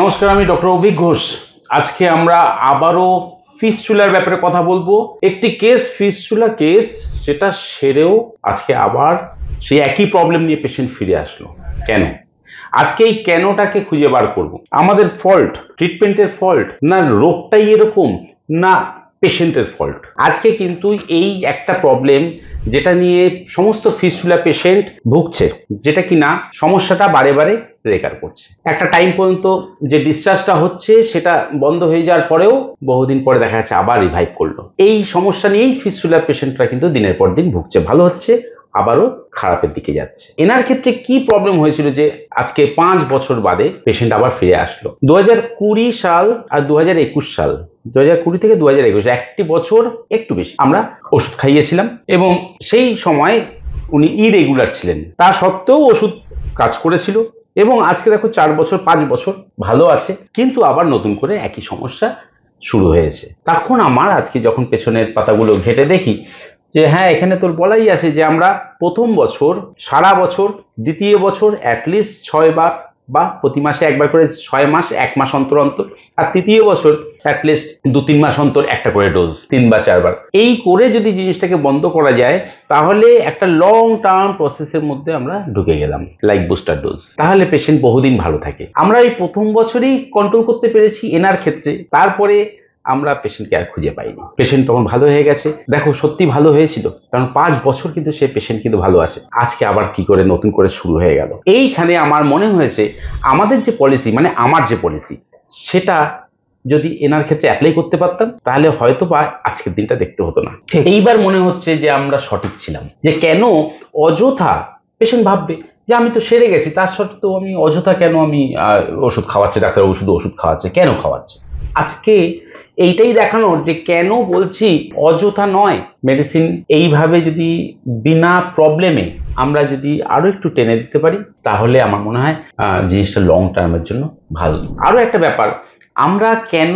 নমস্কার, আমি ডক্টর অভিক ঘোষ। আজকে আমরা আবারও ফিস্চুলার ব্যাপারে কথা বলবো। একটি কেস, ফিস্চুলা কেস, সেটা সেরেও আজকে আবার সেই একই প্রবলেম নিয়ে পেশেন্ট ফিরে আসলো। কেন? আজকে এই কেনটাকে খুঁজে বার করব। আমাদের ফল্ট, ট্রিটমেন্টের ফল্ট, না রোগটাই এরকম, না পেশেন্টের ফল্ট? আজকে কিন্তু এই একটা প্রবলেম যেটা নিয়ে সমস্ত ফিস্চুলা পেশেন্ট ভুগছে, যেটা কিনা সমস্যাটা বারে বারে রেকার করছে। একটা টাইম পর্যন্ত যে ডিসচার্জটা হচ্ছে সেটা বন্ধ হয়ে যাওয়ার পরেও বহুদিন পরে দেখা যাচ্ছে আবার রিভাইভ করলো। এই সমস্যা নিয়েই ফিস্চুলা পেশেন্টরা কিন্তু দিনের পর দিন ভুগছে। ভালো হচ্ছে, আবারও খারাপের দিকে যাচ্ছে। এনার ক্ষেত্রে কি প্রবলেম হয়েছিল যে আজকে 5 বছর বাদে পেশেন্ট আবার ফিরে আসলো? 2020 সাল আর 2021 সাল, 2020 থেকে 2021 একটি বছর একটু বেশি আমরা ওষুধ খাইয়েছিলাম, এবং সেই সময় উনি ইরেগুলার ছিলেন। তা সত্ত্বেও ওষুধ কাজ করেছিল, এবং আজকে দেখো 4 বছর 5 বছর ভালো আছে, কিন্তু আবার নতুন করে একই সমস্যা শুরু হয়েছে। তখন আমার আজকে যখন পেছনের পাতাগুলো ঘেটে দেখি যে হ্যাঁ, এখানে তোর বলাই আছে যে আমরা প্রথম বছর, সারা বছর, দ্বিতীয় বছর অ্যাটলিস্ট 6 বার বা প্রতি মাসে একবার করে 6 মাস 1 মাস অন্তর অন্তর, আর তৃতীয় বছর অ্যাটলিস্ট 2-3 মাস অন্তর একটা করে ডোজ, 3 বা 4 বার। এই করে যদি জিনিসটাকে বন্ধ করা যায় তাহলে একটা লং টার্ম প্রসেসের মধ্যে আমরা ঢুকে গেলাম, লাইক বুস্টার ডোজ। তাহলে পেশেন্ট বহুদিন ভালো থাকে। আমরা এই প্রথম বছরেই কন্ট্রোল করতে পেরেছি এনার ক্ষেত্রে, তারপরে আমরা পেশেন্টকে আর খুঁজে পাইনি। পেশেন্ট তখন ভালো হয়ে গেছে। দেখো, সত্যি ভালো হয়েছিল, কারণ 5 বছর কিন্তু সে পেশেন্ট কিন্তু ভালো আছে। আজকে আবার কি করে নতুন করে শুরু হয়ে গেল? এইখানে আমার মনে হয়েছে আমাদের যে পলিসি, মানে আমার যে পলিসি, সেটা যদি এনার ক্ষেত্রে অ্যাপ্লাই করতে পারতাম তাহলে হয়তো বা আজকের দিনটা দেখতে হতো না। এইবার মনে হচ্ছে যে আমরা সঠিক ছিলাম, যে কেন অযথা পেশেন্ট ভাববে যে আমি তো সেরে গেছি, তার সত্ত্বেও আমি অযথা কেন আমি ওষুধ খাওয়াচ্ছি, ডাক্তার ওষুধ খাওয়াচ্ছে, কেন খাওয়াচ্ছে? আজকে এইটাই দেখানোর যে কেন বলছি অযথা নয়। মেডিসিন এইভাবে যদি বিনা প্রবলেমে আমরা যদি আরো একটু টেনে দিতে পারি তাহলে আমার মনে হয় জিনিসটা লং টার্মের জন্য ভালো। আরো একটা ব্যাপার, আমরা কেন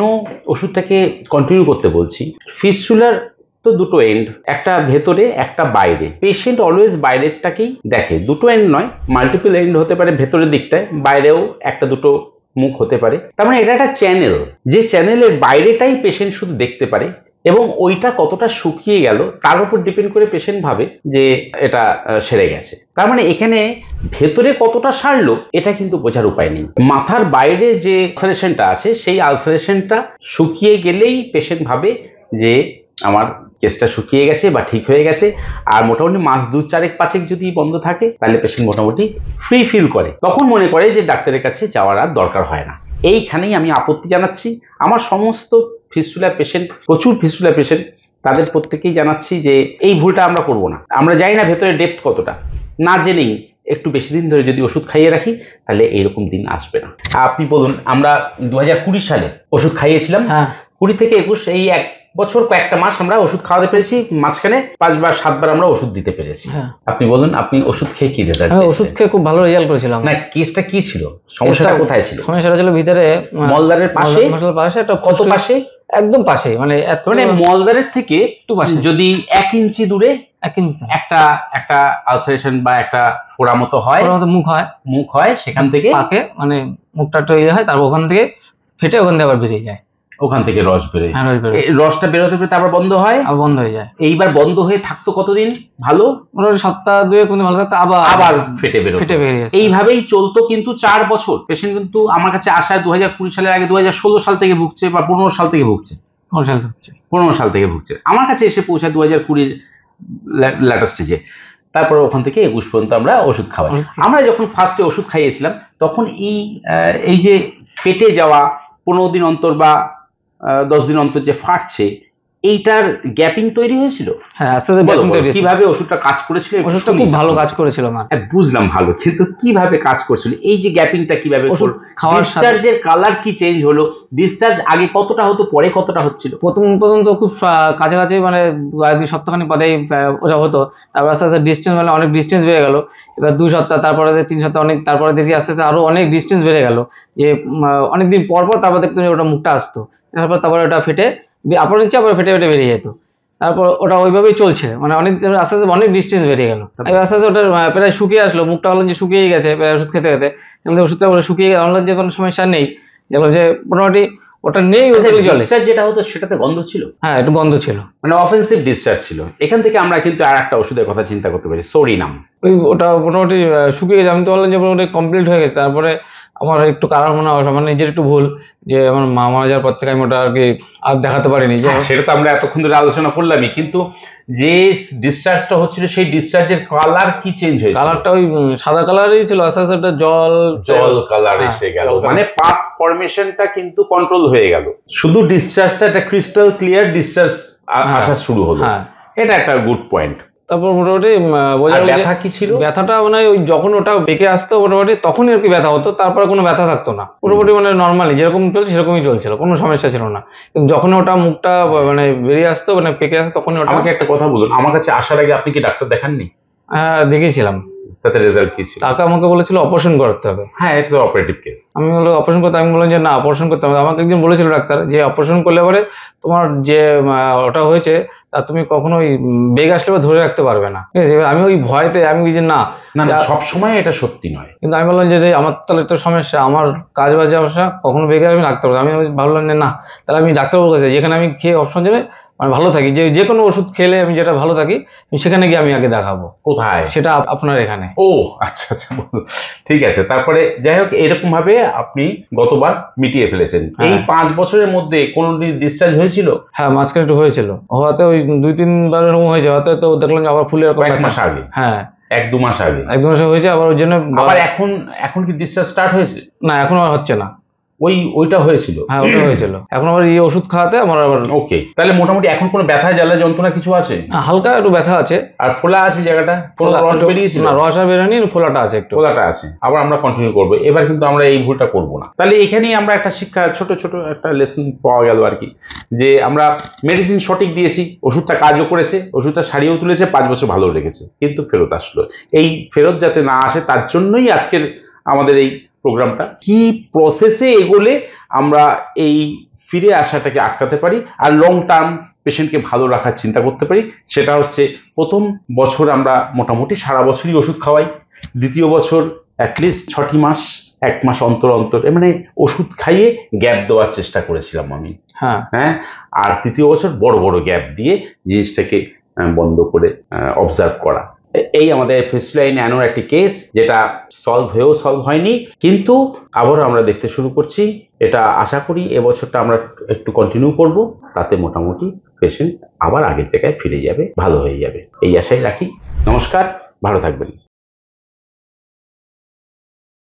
ওষুধটাকে কন্টিনিউ করতে বলছি? ফিস্চুলার তো দুটো এন্ড, একটা ভেতরে একটা বাইরে। পেশেন্ট অলওয়েজ বাইরেরটাকেই দেখে, দুটো এন্ড নয়, মাল্টিপল এন্ড হতে পারে ভেতরের দিকটায়, বাইরেও একটা দুটো মুখ হতে পারে। তার মানে এটা একটা চ্যানেল, যে চ্যানেলের বাইরেটাই পেশেন্ট শুধু দেখতে পারে, এবং ওইটা কতটা শুকিয়ে গেল তার উপর ডিপেন্ড করে পেশেন্ট ভাবে যে এটা সেরে গেছে। তার মানে এখানে ভেতরে কতটা সারলো এটা কিন্তু বোঝার উপায় নেই। মাথার বাইরে যে আলসারেশনটা আছে সেই আলসারেশনটা শুকিয়ে গেলেই পেশেন্ট ভাবে যে আমার কেসটা শুকিয়ে গেছে বা ঠিক হয়ে গেছে। আর মোটামুটি মাস 2-4-5 যদি বন্ধ থাকে তাহলে পেশেন্ট মোটামুটি ফ্রি ফিল করে, তখন মনে করে যে ডাক্তারের কাছে যাওয়ার আর দরকার হয় না। এইখানেই আমি আপত্তি জানাচ্ছি। আমার সমস্ত ফিস্চুলা পেশেন্ট, প্রচুর ফিস্চুলা পেশেন্ট, তাদের প্রত্যেকেই জানাচ্ছি যে এই ভুলটা আমরা করব না। আমরা জানি না ভেতরে ডেপথ কতটা, না জেনেই একটু বেশি দিন ধরে যদি ওষুধ খাইয়ে রাখি তাহলে এইরকম দিন আসবে না। আপনি বলুন, আমরা 2020 সালে ওষুধ খাইয়েছিলাম, 20 থেকে 21 এই 1 বছর কয়েকটা মাস আমরা ওষুধ খাওয়াতে পেরেছি, মাঝখানে 5 বার 7 বার আমরা ওষুধ দিতে পেরেছি। আপনি বলুন, আপনি ওষুধ খেয়ে কি রেজাল্ট? আমি ওষুধ খেয়ে খুব ভালো রেজাল্ট করেছিলাম। না, কেসটা কি ছিল? সমস্যাটা কোথায় ছিল? সমস্যাটা ছিল ভিতরে মলদ্বারের পাশে। একটা কত পাশে? একদম পাশে, মানে মলদ্বারের থেকে একটু পাশে, যদি 1 ইঞ্চি দূরে একটা আলসারেশন বা একটা ফোড়া মতো হয়, মুখ হয়, সেখান থেকে পাকে, মানে মুখটা একটু ইয়ে হয়, তারপর ওখান থেকে ফেটে ওখান থেকে আবার বেরিয়ে যায়, ওখান থেকে রস বেরোয়। রসটা বেরোতে বেরোতে আবার বন্ধ হয়, বন্ধ হয়ে যায়। এইবার বন্ধ হয়ে থাকতো কতদিন ভালো? মোটামুটি সপ্তাহ 2 ভালো থাকতো, আবার ফেটে বেরিয়ে এইভাবেই চলতো। কিন্তু 4 বছর পেশেন্ট কিন্তু আমার কাছে আসায় 2020 সালের আগে 2016 সাল থেকে ভুগছে বা 15 সাল থেকে ভুগছে, 15 সাল থেকে ভুগছে। আমার কাছে এসে পৌঁছায় 2020 ল্যাটার স্টেজে। তারপর ওখান থেকে 21 পর্যন্ত আমরা ওষুধ খাওয়াই। আমরা যখন ফার্স্টে ওষুধ খাইয়েছিলাম তখন এই যে ফেটে যাওয়া 15 দিন অন্তর বা 10 দিন অন্তর যে ফাটছে, এইটার গ্যাপিং তৈরি হয়েছিল। হ্যাঁ, আস্তে আস্তে গ্যাপিং তৈরি। কিভাবে ওষুধটা কাজ করেছিল? ওষুধটা খুব ভালো কাজ করেছিল। বুঝলাম ভালো, কিন্তু কিভাবে কাজ করছিল? এই যে গ্যাপিংটা কিভাবে হলো? ডিসচার্জের কালার কি চেঞ্জ হলো? ডিসচার্জ আগে কতটা হতো, পরে কতটা হচ্ছিল? প্রথম তো খুব কাছাকাছি, মানে 2 সপ্তাহখানি পরেই ওটা হতো। তারপর আস্তে আস্তে ডিস্টেন্স, মানে অনেক ডিস্টেন্স বেড়ে গেল। এবার 2 সপ্তাহ, তারপরে 3 সপ্তাহ, অনেক, তারপরে দেখি আস্তে আস্তে আরো অনেক ডিস্টেন্স বেড়ে গেল, যে অনেকদিন পর তারপর দেখতে ওটা মুখটা আসতো, তারপর ওটা ফেটে আপনার নিচে আবার ফেটে বেরিয়ে যেত। তারপর ওটা ওইভাবেই চলছে, মানে অনেক আস্তে আস্তে অনেক ডিস্টেন্স বেরিয়ে গেল। আস্তে আস্তে ওটা প্রায় শুকিয়ে আসলো, মুখটা হলো যে শুকিয়ে গেছে ওষুধ খেতে খেতে। ওষুধটা শুকিয়ে গেলে যে কোনো সমস্যা নেই, দেখলাম যে মোটামুটি ওটা নেই, ওটা চলে। ডিসচার্জ যেটা হতো সেটাতে গন্ধ ছিল, হ্যাঁ একটু বন্ধ ছিল, মানে অফেন্সিভ ডিসচার্জ ছিল। এখান থেকে আমরা কিন্তু আর একটা ওষুধের কথা চিন্তা করতে পারি, সোরিনাম। ওটা মোটামুটি শুকিয়ে গেছে। আমি তো বললাম যে মোটামুটি কমপ্লিট হয়ে গেছে। তারপরে আমার একটু কারণ মনে হয় আমার নিজের একটু ভুল, যে আমার মা মারা যাওয়ার পর থেকে আমি ওটা আর কি আর দেখাতে পারিনি। যে সেটা তো আমরা এতক্ষণ ধরে আলোচনা করলামই, কিন্তু যে ডিসচার্জটা হচ্ছিল সেই ডিসচার্জের কালার কি চেঞ্জ হয়েছে? কালারটা ওই সাদা কালারই ছিল, আস্তে আস্তে একটা জল কালার এসে গেল, মানে পাস ফরমেশনটা কিন্তু কন্ট্রোল হয়ে গেল, শুধু ডিসচার্জটা একটা ক্রিস্টাল ক্লিয়ার ডিসচার্জ আসা শুরু হলো। এটা একটা গুড পয়েন্ট। তারপর মোটামুটি বোঝা গেল ব্যথা কি ছিল? ব্যথাটা মানে ওই যখন ওটা বেঁকে আসতো মোটামুটি তখনই আর কি ব্যথা হতো, তারপরে কোনো ব্যথা থাকতো না, মোটামুটি মানে নর্মালি যেরকম চলছে সেরকমই চলছিল, কোনো সমস্যা ছিল না। কিন্তু যখন ওটা মুখটা মানে বেরিয়ে আসতো, মানে পেকে আসতো, তখন ওটা। আমাকে একটা কথা বলুন, আমার কাছে আসার আগে আপনি কি ডাক্তার দেখাননি? হ্যাঁ দেখিয়েছিলাম। তাতে রেজাল্ট কি ছিল? তাকে আমাকে বলেছিল অপারেশন করতে হবে। হ্যাঁ, এটা তো অপারেটিভ কেস। আমি বললাম অপারেশন করতে, আমি বললাম যে না অপারেশন করতে হবে। আমাকে একজন বলেছিল ডাক্তার যে অপারেশন করলে পরে তোমার যে ওটা হয়েছে তা তুমি কখনোই বেগ আসলে ধরে রাখতে পারবে না, ঠিক আছে। এবার আমি ওই ভয়তে আমি যে না সব সময় এটা সত্যি নয়, কিন্তু আমি বললাম যে আমার তাহলে তো সমস্যা, আমার কাজ বাজে অবস্থা, কখনো বেগে আমি রাখতে পারবো। আমি ভাবলাম যে না, তাহলে আমি ডাক্তারবাবুর কাছে যেখানে আমি খেয়ে অপশন যাবে মানে ভালো থাকি, যে কোনো ওষুধ খেলে আমি যেটা ভালো থাকি সেখানে গিয়ে আমি আগে দেখাবো। কোথায়? সেটা আপনার এখানে। ও আচ্ছা আচ্ছা, ঠিক আছে। তারপরে যাই হোক, এরকম ভাবে আপনি গতবার মিটিয়ে ফেলেছেন। এই 5 বছরের মধ্যে কোন ডিসচার্জ হয়েছিল? হ্যাঁ মাঝখানে একটু হয়েছিল, হয়তো ওই 2-3 বার এরকম হয়েছে, হয়তো তো দেখলাম যে আবার ফুলের এক মাস আগে। হ্যাঁ 1-2 মাস আগে। 1-2 মাস হয়েছে আবার, ওই জন্য আবার এখন কি ডিসচার্জ স্টার্ট হয়েছে? না এখন আর হচ্ছে না। ওইটা হয়েছিল? হ্যাঁ ওটা হয়েছিল, এখন আবার এই ওষুধ খাওয়াতে আমার আবার। ওকে, তাহলে মোটামুটি এখন কোনো ব্যথা জ্বালা যন্ত্রণা কিছু আছে? হালকা একটু ব্যথা আছে। আর ফোলা আছে জায়গাটা? রস বেরিয়েছিল? না রস আর বেরোয়নি, ফোলাটা আছে একটু। ফোলাটা আছে। আবার আমরা কন্টিনিউ করবো, এবার কিন্তু আমরা এই ভুলটা করব না। তাহলে এখানেই আমরা একটা শিক্ষা, ছোট ছোট একটা লেসন পাওয়া গেল আর কি, যে আমরা মেডিসিন সঠিক দিয়েছি, ওষুধটা কাজও করেছে, ওষুধটা সারিয়েও তুলেছে, 5 বছর ভালো রেখেছে, কিন্তু ফেরত আসলো। এই ফেরত যাতে না আসে তার জন্যই আজকের আমাদের এই প্রোগ্রামটা, কি প্রসেসে এগোলে আমরা এই ফিরে আসাটাকে আটকাতে পারি আর লং টার্ম পেশেন্টকে ভালো রাখার চিন্তা করতে পারি। সেটা হচ্ছে প্রথম বছর আমরা মোটামুটি সারা বছরই ওষুধ খাওয়াই, দ্বিতীয় বছর অ্যাটলিস্ট 6টি মাস 1 মাস অন্তর অন্তর মানে ওষুধ খাইয়ে গ্যাপ দেওয়ার চেষ্টা করেছিলাম আমি। হ্যাঁ, আর তৃতীয় বছর বড় বড় গ্যাপ দিয়ে জিনিসটাকে বন্ধ করে অবজার্ভ করা। এই আমাদের ফিস্টুলা ইন অ্যানোর একটি কেস, যেটা সলভ হয়নি, কিন্তু আবারও আমরা দেখতে শুরু করছি। এটা আশা করি এবছরটা আমরা একটু কন্টিনিউ করব, তাতে মোটামুটি পেশেন্ট আবার আগের জায়গায় ফিরে যাবে, ভালো হয়ে যাবে, এই আশাই রাখি। নমস্কার, ভালো থাকবেন।